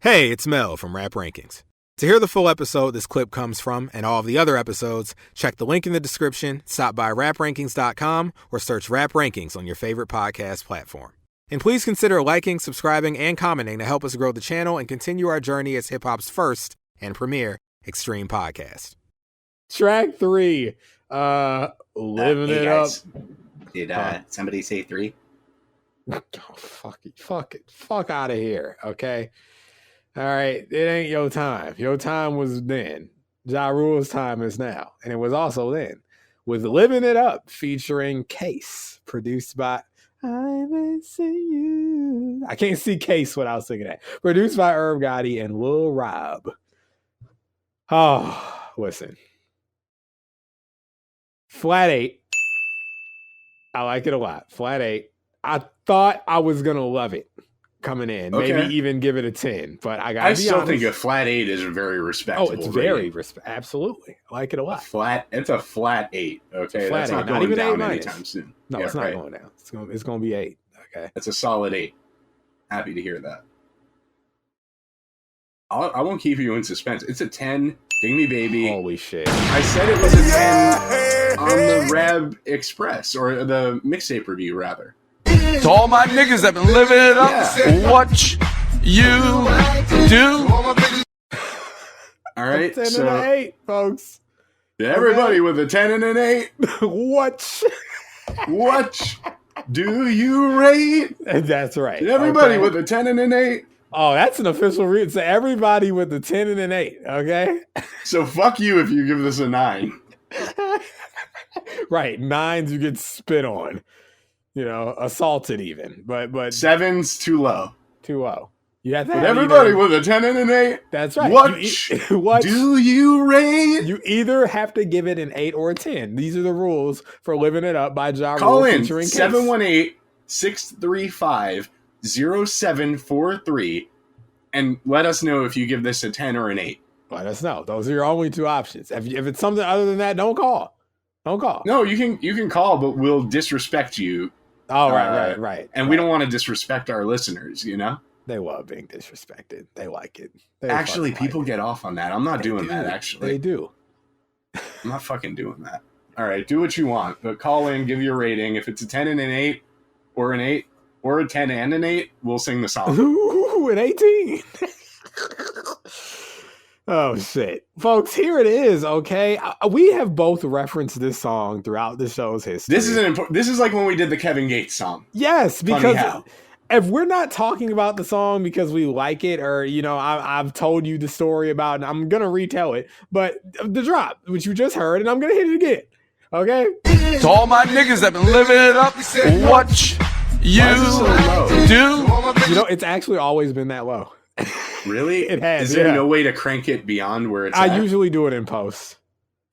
Hey, it's Mel from Rap Rankings. To hear the full episode this clip comes from and all of the other episodes, check the link in the description, stop by raprankings.com, or search Rap Rankings on your favorite podcast platform. And please consider liking, subscribing, and commenting to help us grow the channel and continue our journey as hip-hop's first and premier extreme podcast. Track 3, Livin It Up. Did somebody say 3? Oh, fuck out of here, okay? All right, it ain't your time. Your time was then. Ja Rule's time is now. And it was also then. With Livin It Up featuring Case, produced by I Missing You. I can't see Case without singing that. Produced by Irv Gotti and Lil Rob. Oh, listen. Flat 8. I like it a lot. Flat 8. I thought I was going to love it coming in. Okay. Maybe even give it a 10. But I got to be honest. I still think a flat 8 is a very respectable rating. Very absolutely. I like it a lot. It's a flat 8. Okay. Flat That's not 8. going Not even down 8 anytime soon. No, it's not going down. It's going to be 8. Okay. It's a solid 8. Happy to hear that. I won't keep you in suspense. It's a 10. Ding Me Baby. Holy shit. I said it was a 10 on the Rab Express, or the mixtape review, rather. To all my niggas that been living it up, what you do. All right, 10 and an 8, folks. Everybody with a 10 and an 8. What do you rate? That's right. Everybody with a 10 and an 8. Oh, that's an official read. So everybody with the 10 and an 8, okay? So fuck you if you give this a 9. Right, 9s you get spit on. You know, assaulted even. But 7's too low. Too low. You have to have everybody with a 10 and an 8. That's right. What do you rate? You either have to give it an 8 or a 10. These are the rules for Livin It Up by Ja Rule. Call in 718-635-0743 and let us know if you give this a 10 or an 8. Let us know. Those are your only two options. If it's something other than that, don't call. Don't call. No, you can call, but we'll disrespect you. Oh, right. And we don't want to disrespect our listeners, you know? They love being disrespected. They like it. Actually, people get off on that. I'm not doing that, actually. They do. I'm not fucking doing that. All right, do what you want, but call in, give your rating. If it's a 10 and an 8, or an 8, or a 10 and an 8, we'll sing the song. Ooh, an 18. Oh, shit. Folks, here it is, okay? We have both referenced this song throughout the show's history. This is like when we did the Kevin Gates song. Yes, because if we're not talking about the song because we like it, or, you know, I've told you the story about it, and I'm going to retell it, but the drop, which you just heard, and I'm going to hit it again, okay? To all my niggas that been living it up, what you do. You know, it's actually always been that low. Really? It has. Is there no way to crank it beyond where it's I usually do it in post.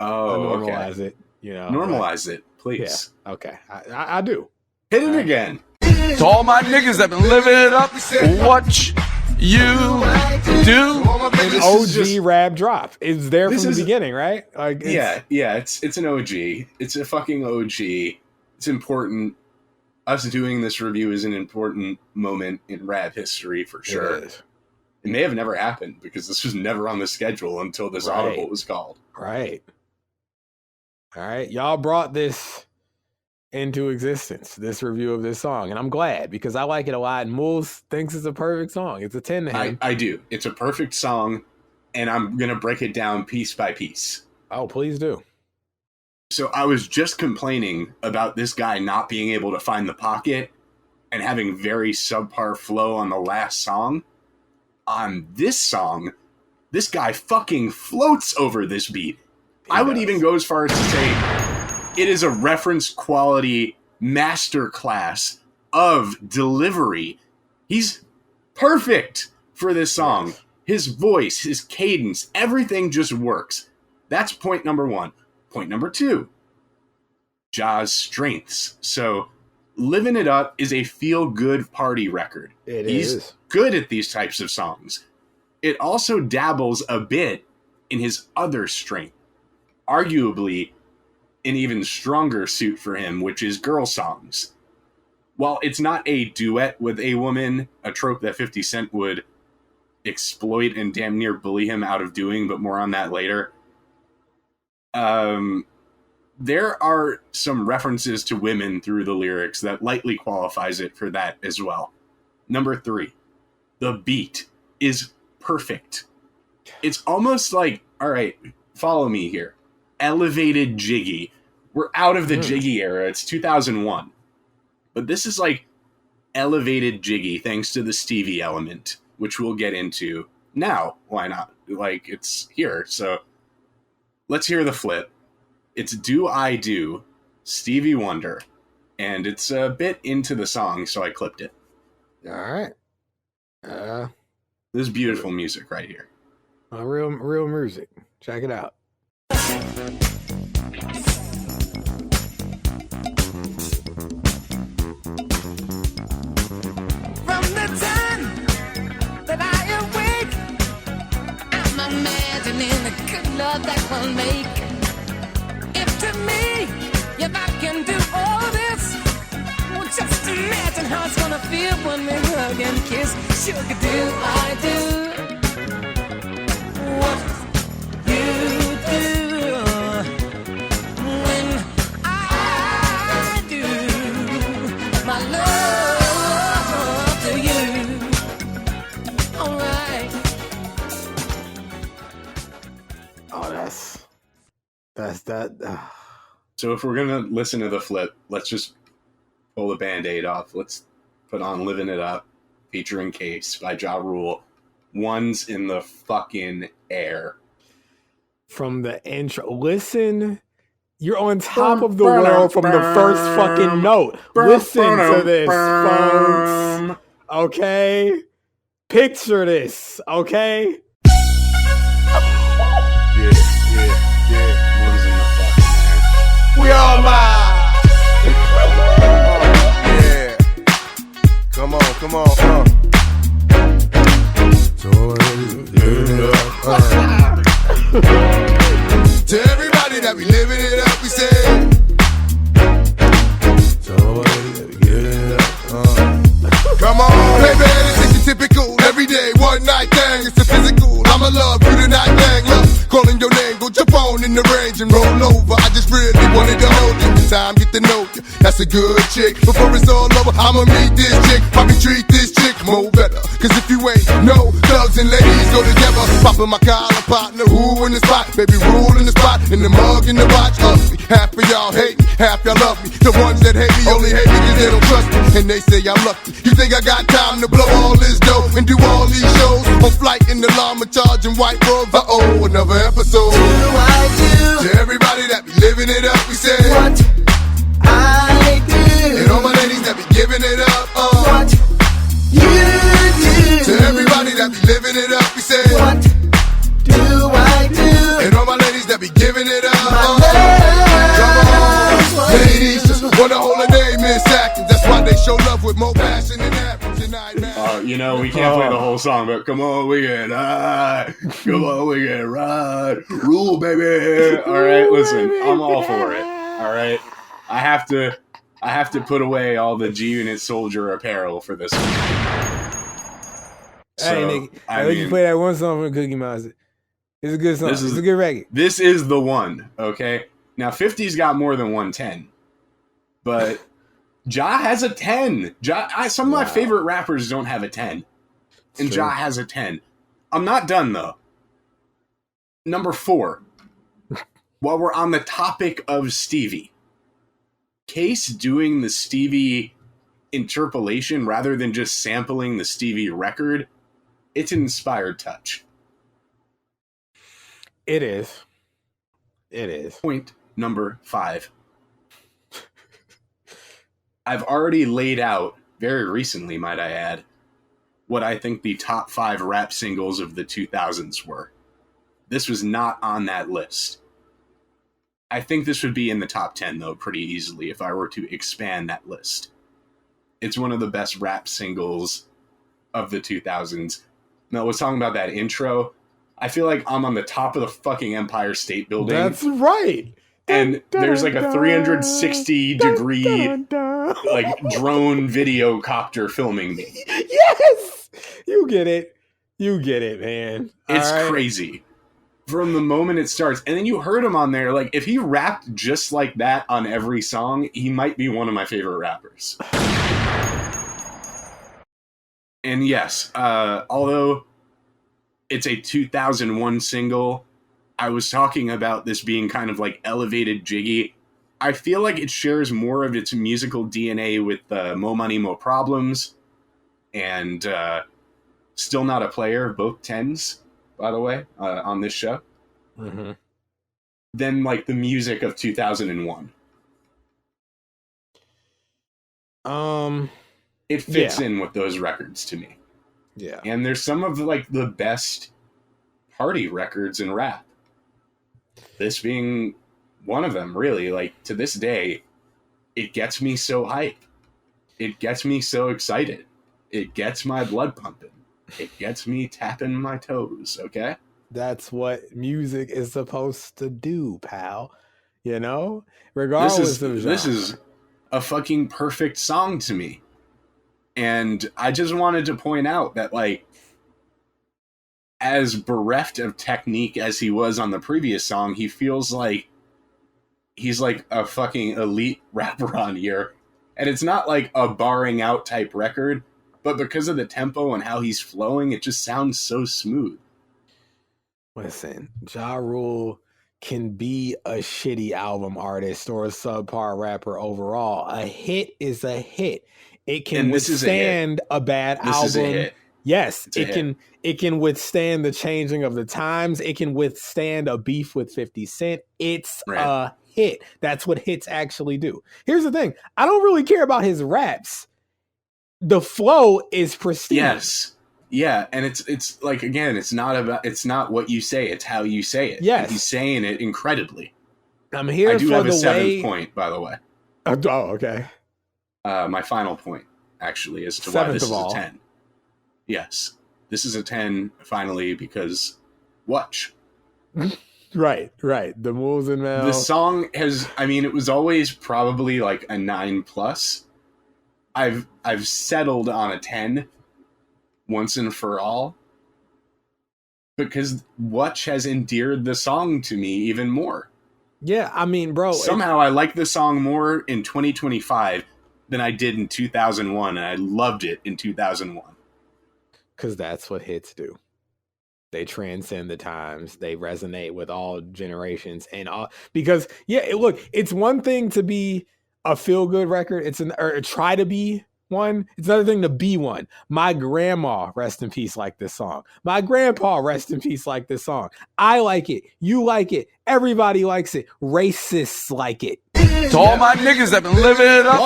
Oh, I normalize it. You know, normalize it, please. Yeah. Okay, I do. Hit it again. To all my niggas that been living it up, what you do. An OG rap drop. It's there from the beginning, right? Like, yeah. It's an OG. It's a fucking OG. It's important. Us doing this review is an important moment in rap history for sure. It may have never happened because this was never on the schedule until this audible was called. Right. All right. Y'all brought this into existence, this review of this song. And I'm glad because I like it a lot. And Moulz thinks it's a perfect song. It's a 10 to him. I do. It's a perfect song. And I'm going to break it down piece by piece. Oh, please do. So I was just complaining about this guy not being able to find the pocket and having very subpar flow on the last song. On this song, this guy fucking floats over this beat. I would even go as far as to say it is a reference quality masterclass of delivery. He's perfect for this song. Yes. His voice, his cadence, everything just works. That's point number 1. Point number 2, Ja's strengths. So, Livin It Up is a feel-good party record. He's good at these types of songs. It also dabbles a bit in his other strength, arguably an even stronger suit for him, which is girl songs. While it's not a duet with a woman, a trope that 50 Cent would exploit and damn near bully him out of doing, but more on that later. There are some references to women through the lyrics that lightly qualifies it for that as well. Number 3, the beat is perfect. It's almost like, all right, follow me here. Elevated jiggy. We're out of the jiggy era. It's 2001. But this is like elevated jiggy thanks to the Stevie element, which we'll get into now. Why not? Like, it's here. So let's hear the flip. It's Do I Do, Stevie Wonder. And it's a bit into the song, so I clipped it. All right. This is beautiful music right here. Real music. Check it out. From the time that I awake, I'm imagining the good love that we'll make. If to me, if I can do all this, well, just imagine how it's gonna feel when we hug and kiss. Sugar, do I do what you do when I do my love to you? All right. Oh, that's that. So if we're going to listen to the flip, let's just pull the Band-Aid off. Let's put on Livin It Up, featuring Case by Ja Rule. One's in the fucking air. From the intro. Listen, you're on top of the world from the first fucking note. Listen to this, folks. Okay? Picture this, okay? Yeah. One's in the fucking air. We all live. Yeah. Come on. To everybody that be living it up, we say. Come on, baby, this is typical, everyday, one night thing. It's a physical, I'ma love you tonight, bang. Love, calling your name, go jump on in the range and roll over. I just really wanted to hold you. The time, get to know you. That's a good chick. Before it's all over, I'ma meet this chick. Probably treat this chick more better. Cause if you ain't no thugs and ladies go together. Popping my collar, partner, who in the spot? Baby, rule in the spot, in the mug, in the watch. Ugly. Half of y'all hate me, half y'all love me. The ones that hate me only hate me cause they don't trust me. And they say I'm lucky. You think I got time to blow all this dough and do all these shows? On flight in the llama, charging white robes. Uh-oh, another episode. Do I do To everybody that be living it up, we say. what I do? And all my ladies that be giving it up, What you do? To everybody that be living it up, we say. What do I do? And all my ladies that be giving it up, My come on. love. Ladies just want a holiday, Miss Atkins. That's why they show love with more passion than average. Tonight, man. We can't play the whole song, but come on, we can ride. Come on, we can ride. Rule, baby. All right, listen, I'm all for it. All right, I have to put away all the G-Unit soldier apparel for this one. Hey, nigga, I let you play that one song from Cookie Monster. It's a good song. It's a good record. This is the one, okay? Now, 50's got more than 110, but Ja has a 10. Some of my favorite rappers don't have a 10, and Ja has a 10. I'm not done, though. Number 4, while we're on the topic of Stevie, Case doing the Stevie interpolation rather than just sampling the Stevie record, it's an inspired touch. It is. Point number 5. I've already laid out, very recently, might I add, what I think the top 5 rap singles of the 2000s were. This was not on that list. I think this would be in the top 10, though, pretty easily if I were to expand that list. It's one of the best rap singles of the 2000s. Mel was talking about that intro. I feel like I'm on the top of the fucking Empire State Building. That's right. And there's like a 360-degree like drone video copter filming me. Yes! You get it. You get it, man. It's All right? crazy. From the moment it starts. And then you heard him on there. Like, if he rapped just like that on every song, he might be one of my favorite rappers. And yes, although it's a 2001 single, I was talking about this being kind of like elevated jiggy. I feel like it shares more of its musical DNA with Mo Money, Mo Problems and Still Not a Player, both 10s, by the way, on this show, than like the music of 2001. It fits in with those records to me. Yeah. And there's some of like the best party records in rap. This being one of them, really. Like, to this day, it gets me so hype. It gets me so excited. It gets my blood pumping. It gets me tapping my toes, okay? That's what music is supposed to do, pal. You know? Regardless of genre. This is a fucking perfect song to me. And I just wanted to point out that, like, as bereft of technique as he was on the previous song, he feels like he's like a fucking elite rapper on here. And it's not like a barring out type record, but because of the tempo and how he's flowing, it just sounds so smooth. Listen, Ja Rule can be a shitty album artist or a subpar rapper overall. A hit is a hit. It can withstand a bad album. Is a hit. Yes, it can withstand the changing of the times. It can withstand a beef with 50 Cent. It's a hit. That's what hits actually do. Here's the thing. I don't really care about his raps. The flow is pristine. Yes. Yeah, and it's like, again, it's not what you say, it's how you say it. Yes. And he's saying it incredibly. I'm here I do for have the a seventh way... point, by the way. Oh, okay. My final point, actually, as to why this is a 10. Yes. This is a 10, finally, because watch. Right. The Moulz Mel. The song has, I mean, it was always probably like a 9+. I've settled on a 10 once and for all, because Watch has endeared the song to me even more. Yeah, I mean, bro. Somehow I like the song more in 2025 than I did in 2001, and I loved it in 2001. Because that's what hits do. They transcend the times. They resonate with all generations and all. Because look, it's one thing to be a feel good record. Or try to be one. It's another thing to be one. My grandma, rest in peace, like this song. My grandpa, rest in peace, like this song. I like it. You like it. Everybody likes it. Racists like it. To all my niggas that been living it up,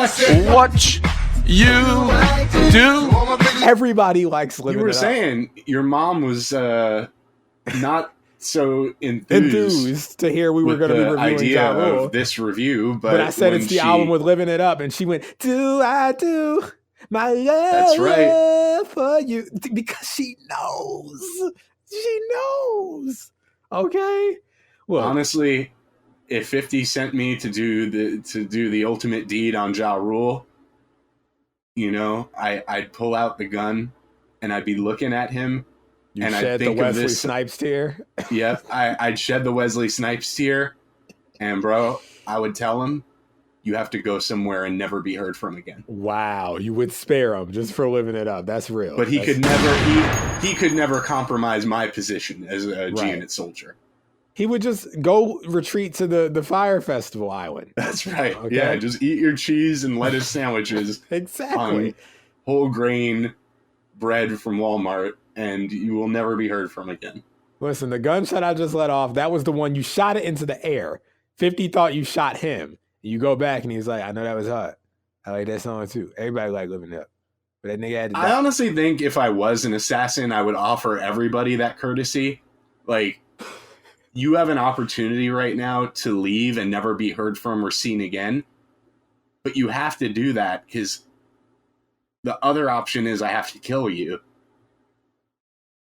what you do. Everybody likes living it up. You were saying your mom was not so enthused to hear we were going to be reviewing Ja Rule. Of this review, but I said it's the album with Livin It Up, and she went, "Do I do my love?" That's right. For you, because she knows. She knows. Okay. Well, honestly, if 50 sent me to do the ultimate deed on Ja Rule, you know, I'd pull out the gun and I'd be looking at him. You and shed the Wesley Snipes tear? Yep, I'd shed the Wesley Snipes tear. And, bro, I would tell him, you have to go somewhere and never be heard from again. Wow, you would spare him just for living it up. That's real. But he could never compromise my position as a G-Unit soldier. He would just go retreat to the Fire Festival Island. That's right. Okay? Yeah, just eat your cheese and lettuce sandwiches. Exactly. On whole grain bread from Walmart, and you will never be heard from again. Listen, the gunshot I just let off, that was the one you shot it into the air. 50 thought you shot him. You go back and he's like, I know that was hot. I like that song too. Everybody like Living It Up. But that nigga had to die. I honestly think if I was an assassin, I would offer everybody that courtesy. Like, you have an opportunity right now to leave and never be heard from or seen again. But you have to do that because the other option is I have to kill you.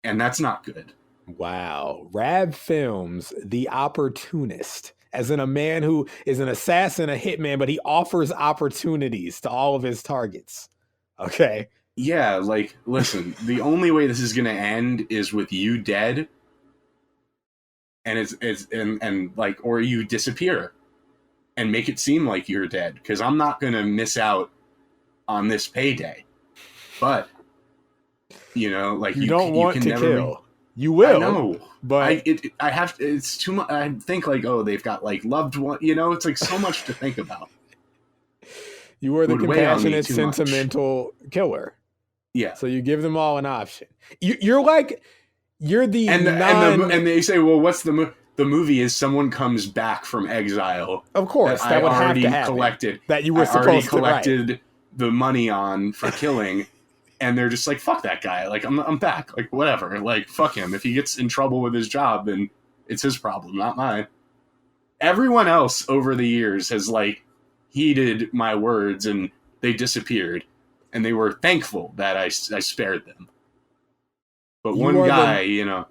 And that's not good. Wow. Rab Films, The Opportunist. As in a man who is an assassin, a hitman, but he offers opportunities to all of his targets. Okay. Yeah, like, listen, the only way this is gonna end is with you dead, and like, or you disappear and make it seem like you're dead, because I'm not gonna miss out on this payday. But like you don't want you to can never kill. You will. I know, but I have to. It's too much. I think like, oh, they've got like loved one. It's like so much to think about. You are the Would weigh on me compassionate, too much. sentimental killer. Yeah. So you give them all an option. You're the and they say, well, what's the movie is someone comes back from exile. Of course, that would have to happen. Collected that you were supposed to collected the money on for killing, and they're just like, fuck that guy. Like I'm back. Like whatever. Like fuck him. If he gets in trouble with his job, then it's his problem, not mine. Everyone else over the years has like heeded my words, and they disappeared, and they were thankful that I spared them. But one guy, you're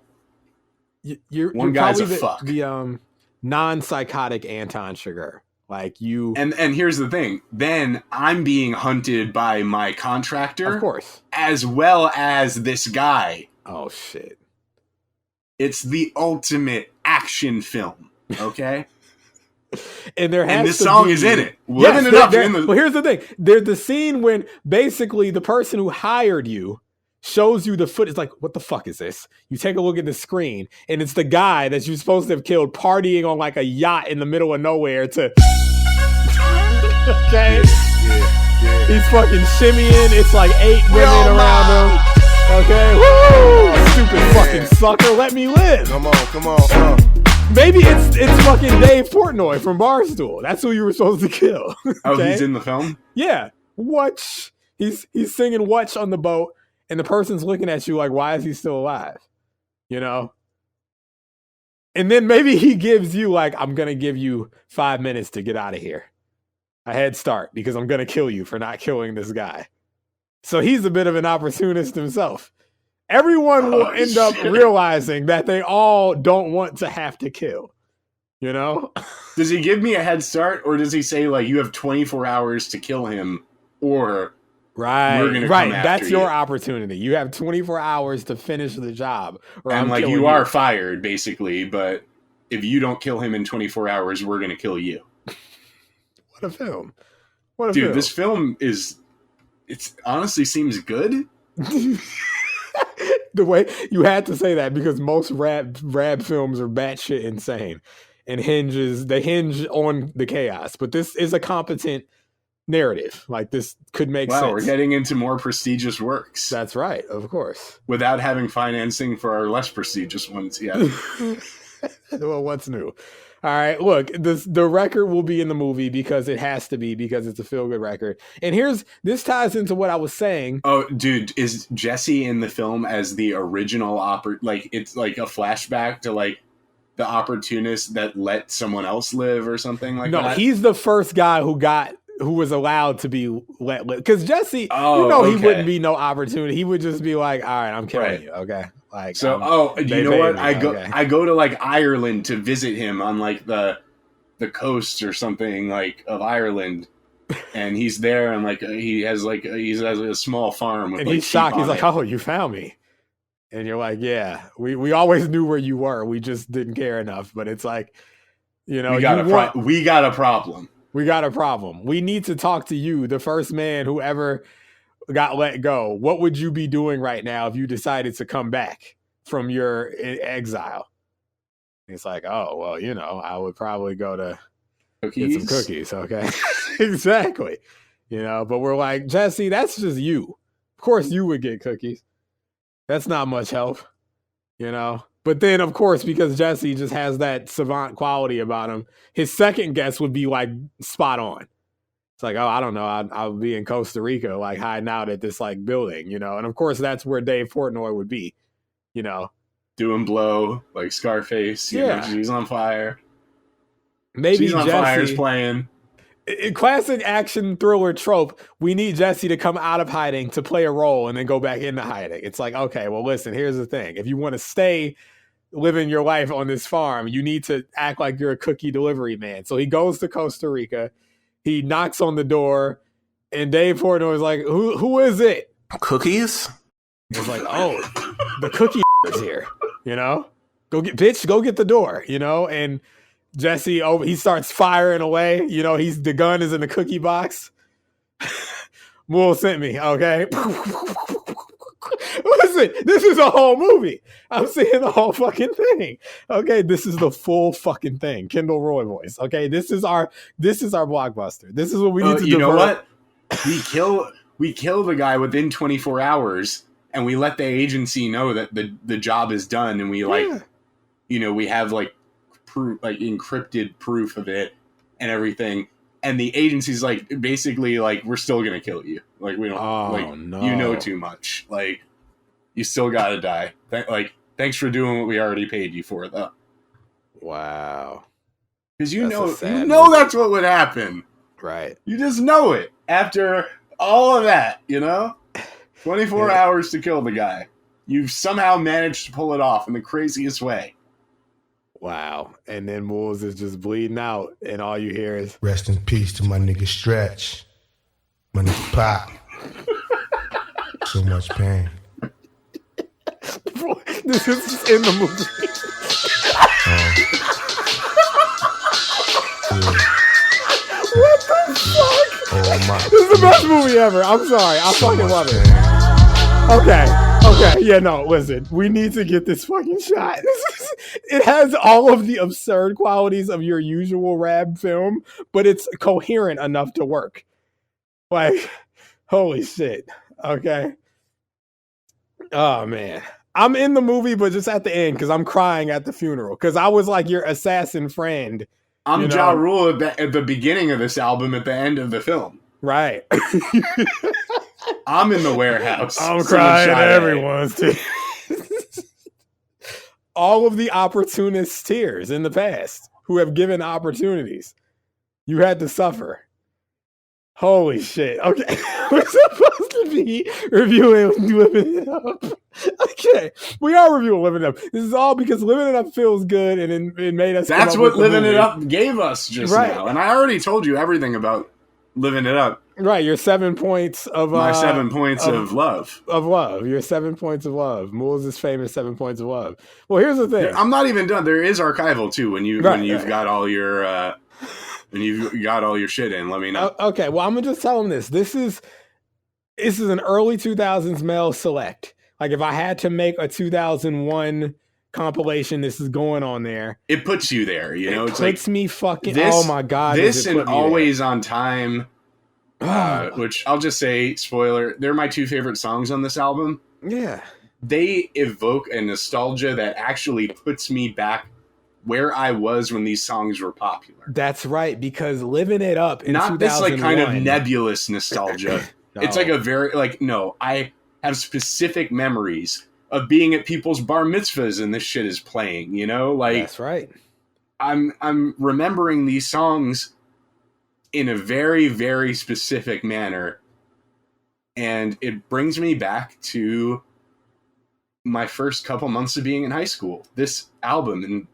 guy's probably a fuck. The non-psychotic Anton Chigurh. Like you, and here's the thing. Then I'm being hunted by my contractor, of course, as well as this guy. Oh shit! It's the ultimate action film. Okay. And this song is in it. Livin It Up. Well, here's the thing. There's the scene when basically the person who hired you shows you the footage. Like, what the fuck is this? You take a look at the screen, and it's the guy that you're supposed to have killed partying on like a yacht in the middle of nowhere to... Okay? Yeah. He's fucking shimmying. It's like 8 women around him. Okay? Woo! Stupid fucking sucker. Let me live. Come on. Maybe it's fucking Dave Portnoy from Barstool. That's who you were supposed to kill. Okay? Oh, he's in the film? Yeah. Watch. He's singing Watch on the boat, and the person's looking at you like, why is he still alive? And then maybe he gives you like, I'm going to give you 5 minutes to get out of here. A head start, because I'm going to kill you for not killing this guy. So he's a bit of an opportunist himself. Everyone will end up realizing that they all don't want to have to kill. Does he give me a head start, or does he say like, you have 24 hours to kill him, or right, we're gonna come after that's you? your opportunity. You have 24 hours to finish the job, or and I'm like killing you are fired basically. But if you don't kill him in 24 hours, we're gonna kill you. What a film! Dude, this film it's honestly seems good. The way you had to say that, because most rap films are batshit insane and hinge on the chaos. But this is a competent narrative. Like, this could make sense. Wow, we're getting into more prestigious works. That's right, of course. Without having financing for our less prestigious ones yet. Well, what's new? All right, look, the record will be in the movie because it has to be, because it's a feel-good record. And this ties into what I was saying. Oh, dude, is Jesse in the film as the original it's like a flashback to like the opportunist that let someone else live or something like that? No, he's the first guy who was allowed to be let live. Because Jesse, he he wouldn't be no opportunity. He would just be like, all right, I'm killing you, okay? Like, so, you know what? Okay. I go to like Ireland to visit him on like the coast or something like of Ireland, and he's there, and like he has a small farm with, and like, he's shocked. He's like, it. "Oh, you found me," and you're like, "Yeah, we always knew where you were. We just didn't care enough." But it's like, we got a problem. We got a problem. We need to talk to you, the first man who ever got let go. What would you be doing right now if you decided to come back from your exile? And it's like, oh, well, I would probably go to get some cookies. Okay. Exactly. But we're like, Jesse, that's just you. Of course you would get cookies. That's not much help, But then, of course, because Jesse just has that savant quality about him, his second guess would be like spot on. It's like, oh, I don't know. I'll be in Costa Rica, like hiding out at this like building, And of course, that's where Dave Portnoy would be, Doing blow, like Scarface. She's on fire. Maybe She's on Fire's playing. In classic action thriller trope, we need Jesse to come out of hiding to play a role and then go back into hiding. It's like, okay, well, listen, here's the thing. If you want to stay living your life on this farm, you need to act like you're a cookie delivery man. So he goes to Costa Rica. He knocks on the door, and Dave Portnoy is like, who is it? Cookies? It's like, oh, the cookie is here, you know? Go get the door, you know? And Jesse, he starts firing away. You know, the gun is in the cookie box. Moulz sent me, okay? Listen, this is a whole movie. I'm seeing the whole fucking thing. Okay, this is the full fucking thing. Kendall Roy voice. Okay, this is our blockbuster. This is what we need to do. You know what? We kill the guy within 24 hours, and we let the agency know that the job is done, and we we have like proof, like encrypted proof of it and everything. And the agency's like, basically, like, we're still gonna kill you. Like, we don't. No. You know too much. Like, you still gotta die. Thanks for doing what we already paid you for, though. Wow. Because you know that's what would happen. Right. You just know it after all of that. 24 hours to kill the guy. You've somehow managed to pull it off in the craziest way. Wow. And then Moulz is just bleeding out, and all you hear is, rest in peace to my nigga Stretch. My nigga Pop. So much pain. This is just in the movie. What the fuck? Oh my. This is the best movie ever. I'm sorry. I fucking love it. Okay. Yeah, no, listen. We need to get this fucking shot. It has all of the absurd qualities of your usual rap film, but it's coherent enough to work. Like, holy shit. Okay. Oh, man. I'm in the movie, but just at the end, because I'm crying at the funeral. Because I was like your assassin friend. I'm Ja Rule at the beginning of this album, at the end of the film. Right. I'm in the warehouse. I'm crying at everyone's tears. All of the opportunist tears in the past who have given opportunities. You had to suffer. Holy shit. Okay. We're supposed to be reviewing Livin It Up. Okay. We are reviewing Livin It Up. This is all because Livin It Up feels good, and it made us. That's what Livin It Up gave us just now. And I already told you everything about Livin It Up. Right, your 7 points of my 7 points of love. Of love. Your 7 points of love. Moulz' famous 7 points of love. Well, here's the thing. I'm not even done. There is archival too when you've got all your when you've got all your shit in. Let me know. Okay, well, I'm gonna just tell them this. This is an early 2000s Mel select. Like, if I had to make a 2001 compilation, this is going on there. It puts you there, It puts me fucking. Oh my god! This and Always on Time. Which I'll just say, spoiler, they're my two favorite songs on this album. Yeah. They evoke a nostalgia that actually puts me back where I was when these songs were popular. That's right, because Livin It Up in Not 2001. this like kind of nebulous nostalgia. No. It's like a very I have specific memories of being at people's bar mitzvahs and this shit is playing, That's right. I'm remembering these songs in a very, very specific manner. And it brings me back to my first couple months of being in high school. This album and,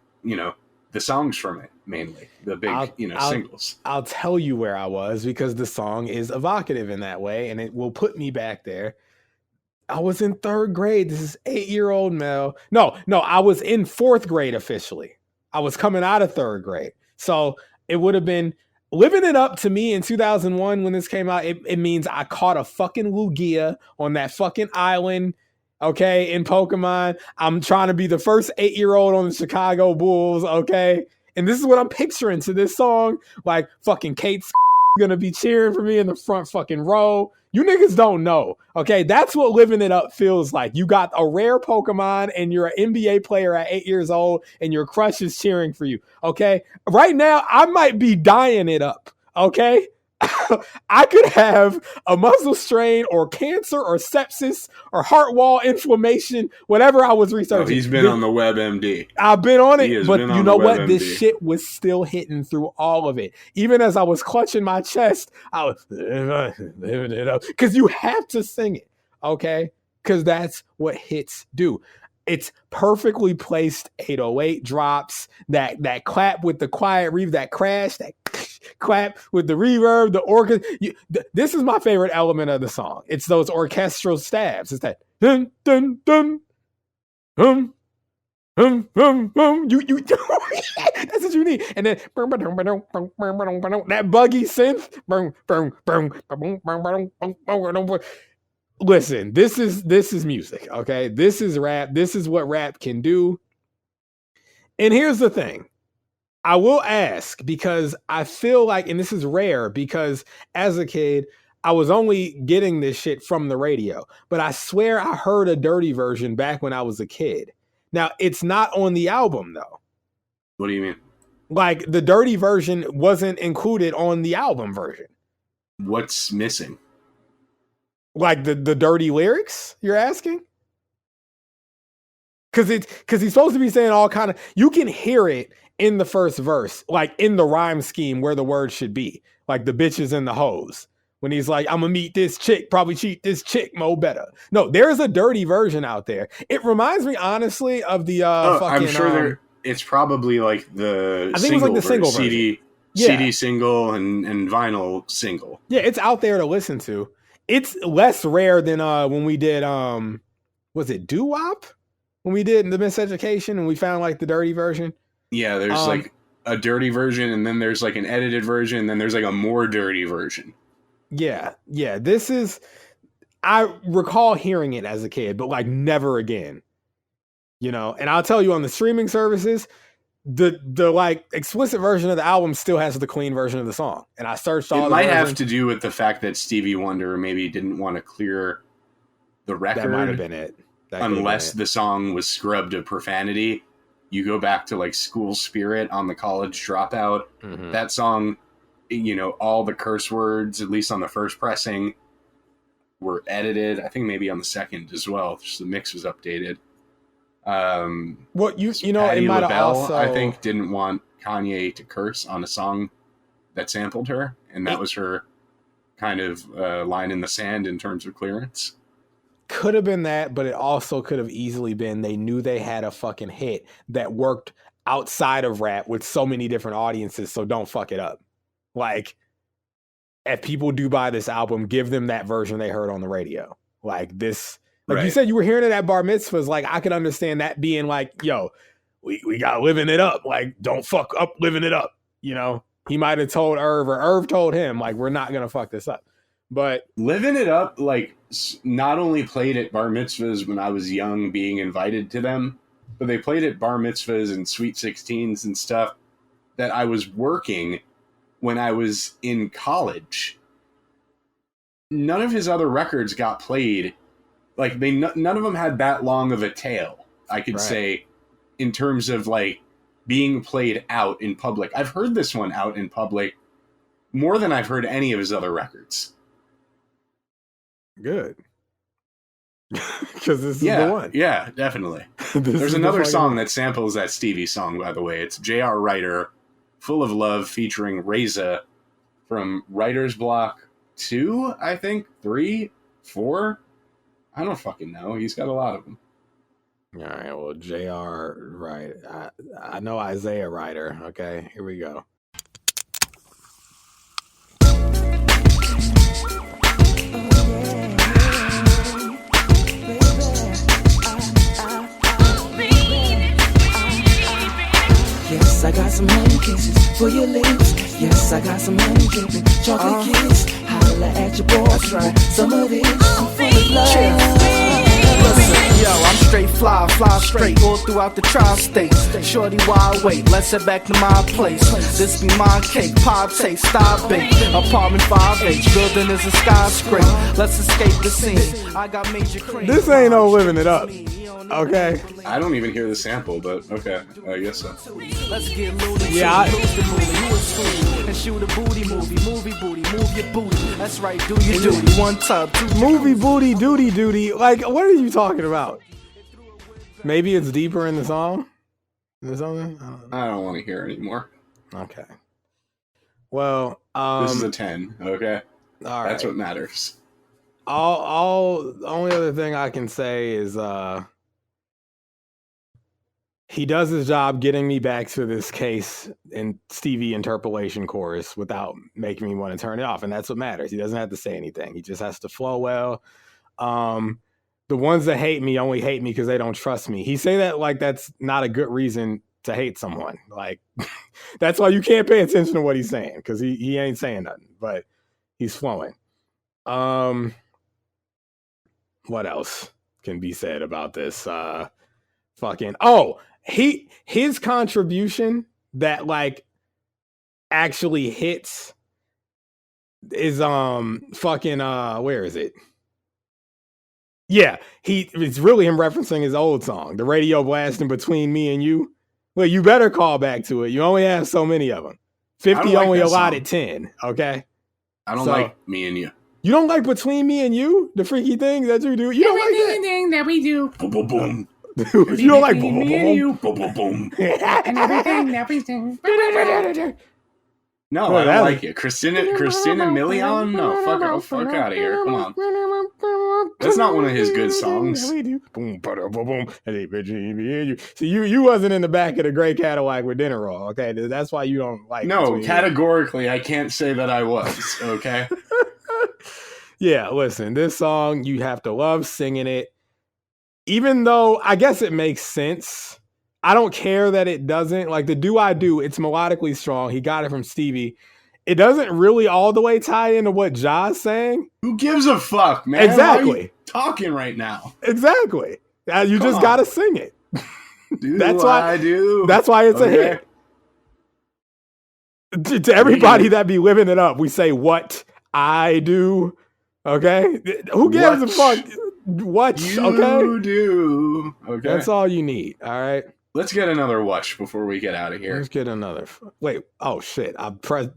the songs from it, mainly. The big, singles. I'll tell you where I was, because the song is evocative in that way, and it will put me back there. I was in 3rd grade. This is 8-year-old Mel. No, I was in 4th grade officially. I was coming out of 3rd grade. So it would have been... Livin It Up to me in 2001 when this came out, it means I caught a fucking Lugia on that fucking island, okay, in Pokemon. I'm trying to be the first 8-year-old on the Chicago Bulls, okay? And this is what I'm picturing to this song. Like, fucking Kate's gonna be cheering for me in the front fucking row. You niggas don't know, okay? That's what Livin It Up feels like. You got a rare Pokemon and you're an NBA player at 8 years old and your crush is cheering for you, okay? Right now, I might be dying it up, okay? I could have a muscle strain or cancer or sepsis or heart wall inflammation, whatever I was researching. He's been on the WebMD. I've been on it, but you know what? This shit was still hitting through all of it. Even as I was clutching my chest, I was living it up. Because you have to sing it, okay? Because that's what hits do. It's perfectly placed 808 drops, that clap with the quiet reverb, that crash, clap with the reverb, the orchestra. This is my favorite element of the song. It's those orchestral stabs. It's that dun dun dun hum hum hum hum. You that's what you need. And then that buggy synth. Listen, this is music, okay? This is rap. This is what rap can do. And here's the thing. I will ask because I feel like, and this is rare because as a kid, I was only getting this shit from the radio, but I swear I heard a dirty version back when I was a kid. Now, it's not on the album though. What do you mean? Like the dirty version wasn't included on the album version. What's missing? Like the dirty lyrics, you're asking? Because he's supposed to be saying all kind of, you can hear it in the first verse, like in the rhyme scheme where the words should be, like the bitches and the hoes. When he's like, I'm gonna meet this chick, probably cheat this chick, mo better. No, there's a dirty version out there. It reminds me honestly of the I'm sure it's probably like the I think it was like the single CD, CD single and vinyl single. Yeah, it's out there to listen to. It's less rare than when we did was it doo-wop? When we did the Miseducation and we found like the dirty version. Yeah, there's like a dirty version and then there's like an edited version and then there's like a more dirty version. Yeah. This is, I recall hearing it as a kid, but like never again. You know, and I'll tell you on the streaming services, the like explicit version of the album still has the clean version of the song. And I searched all. It might have to do with the fact that Stevie Wonder maybe didn't want to clear the record. That might have been it. Unless the song was scrubbed of profanity. You go back to like School Spirit on the College Dropout. Mm-hmm. That song, you know, all the curse words, at least on the first pressing, were edited. I think maybe on the second as well. Just the mix was updated. Well, you know, Patti it might have LaBelle, also, I think, didn't want Kanye to curse on a song that sampled her, and that was her kind of line in the sand in terms of clearance. Could have been that, but it also could have easily been they knew they had a fucking hit that worked outside of rap with so many different audiences, so don't fuck it up. Like, if people do buy this album, give them that version they heard on the radio. Like this, like you said, you were hearing it at bar mitzvahs. Like, I could understand that being like, yo, we got Livin It Up. Like, don't fuck up Livin It Up. You know, he might have told Irv, or Irv told him, like, we're not going to fuck this up. But Livin It Up, like, not only played at bar mitzvahs when I was young, being invited to them, but they played at bar mitzvahs and Sweet 16s and stuff that I was working when I was in college. None of his other records got played. Like, none of them had that long of a tail, I could say, in terms of, like, being played out in public. I've heard this one out in public more than I've heard any of his other records. Good. Because this is the one. Yeah, definitely. There's another song that samples that Stevie song, by the way. It's J.R. Writer, Full of Love, featuring Reza from Writer's Block 2, I think? 3? 4? I don't fucking know. He's got a lot of them. All right, well, J.R. Writer. I know Isaiah Writer. Okay, here we go. Yes, I got some honey kisses for your lips. Yes, I got some honey dripping chocolate kiss. Holla at your boy. That's right. Some of it, I'm full of love. Listen, yo, I'm straight fly straight all throughout the tri-states. Shorty, why wait? Let's head back to my place. This be my cake, pop taste, star bake. Apartment 5H, building is a skyscraper. Let's escape the scene. I got major cream. This ain't no Livin It Up. Okay. I don't even hear the sample, but okay, I guess so. Let's get loony. Yeah. And shoot a booty movie, move your booty. That's right, do your duty. One tub, two movie booty, duty. Like, what are you talking about? Maybe it's deeper in the song. Is something? I don't want to hear anymore. Okay. Well, this is a 10. Okay. All right. That's what matters. The only other thing I can say is he does his job getting me back to this case and Stevie interpolation chorus without making me want to turn it off. And that's what matters. He doesn't have to say anything. He just has to flow well. The ones that hate me only hate me because they don't trust me. He say that like that's not a good reason to hate someone. Like, that's why you can't pay attention to what he's saying, because he ain't saying nothing, but he's flowing. What else can be said about this? His contribution that like actually hits is where is it? Yeah, it's really him referencing his old song, the radio blasting Between Me and You. Well, you better call back to it. You only have so many of them. 50 like only that allotted song. 10, okay? I don't like Me and You. You don't like Between Me and You? The freaky thing that you do? You don't like that? Everything that we do. Boom, boom, boom. Dude, you don't like boom, boom, Me and boom, you. Boom, boom, boom. And everything that we do. No, I don't like it. Christina Milian? No, fuck out of here. Come on. That's not one of his good songs. Boom, boom, boom. See, you wasn't in the back of the gray Cadillac with dinner roll, okay? That's why you don't like. No, categorically, I can't say that I was, okay? Yeah, listen, this song, you have to love singing it. Even though I guess it makes sense. I don't care that it doesn't. Like the Do I Do, it's melodically strong. He got it from Stevie. It doesn't really all the way tie into what Ja's saying. Who gives a fuck, man? Exactly. Why are you talking right now? Exactly. You just got to sing it. That's why it's a hit. To everybody that be living it up, we say what I do. Okay? Who gives a fuck? What you do. Okay. That's all you need. All right. Let's get another watch before we get out of here. Let's get another. Wait. Oh shit. I pressed.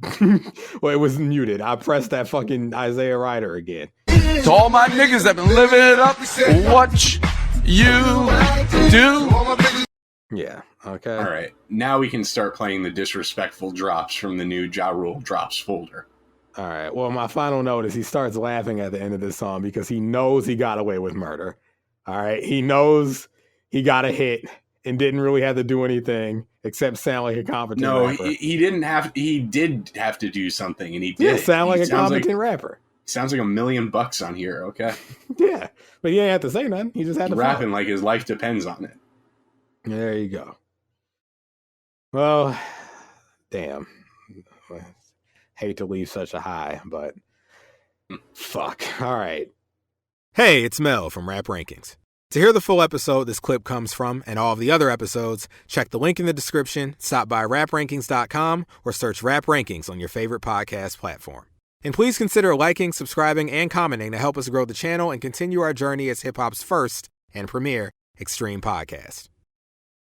Well, it was muted. I pressed that fucking Isaiah Ryder again. To all my niggas that been living it up, what you do. Yeah. Okay. All right. Now we can start playing the disrespectful drops from the new Ja Rule drops folder. All right. Well, my final note is he starts laughing at the end of this song because he knows he got away with murder. All right. He knows he got a hit and didn't really have to do anything except sound like a competent rapper. He did have to do something, and he did. Yeah, sound like a competent rapper. Sounds like $1 million on here, okay? Yeah, but he ain't have to say nothing. He just had to rapping like his life depends on it. There you go. Well, damn. Hate to leave such a high, but fuck. All right. Hey, it's Mel from Rap Rankings. To hear the full episode this clip comes from and all of the other episodes, check the link in the description, stop by raprankings.com, or search Rap Rankings on your favorite podcast platform. And please consider liking, subscribing, and commenting to help us grow the channel and continue our journey as hip-hop's first and premier extreme podcast.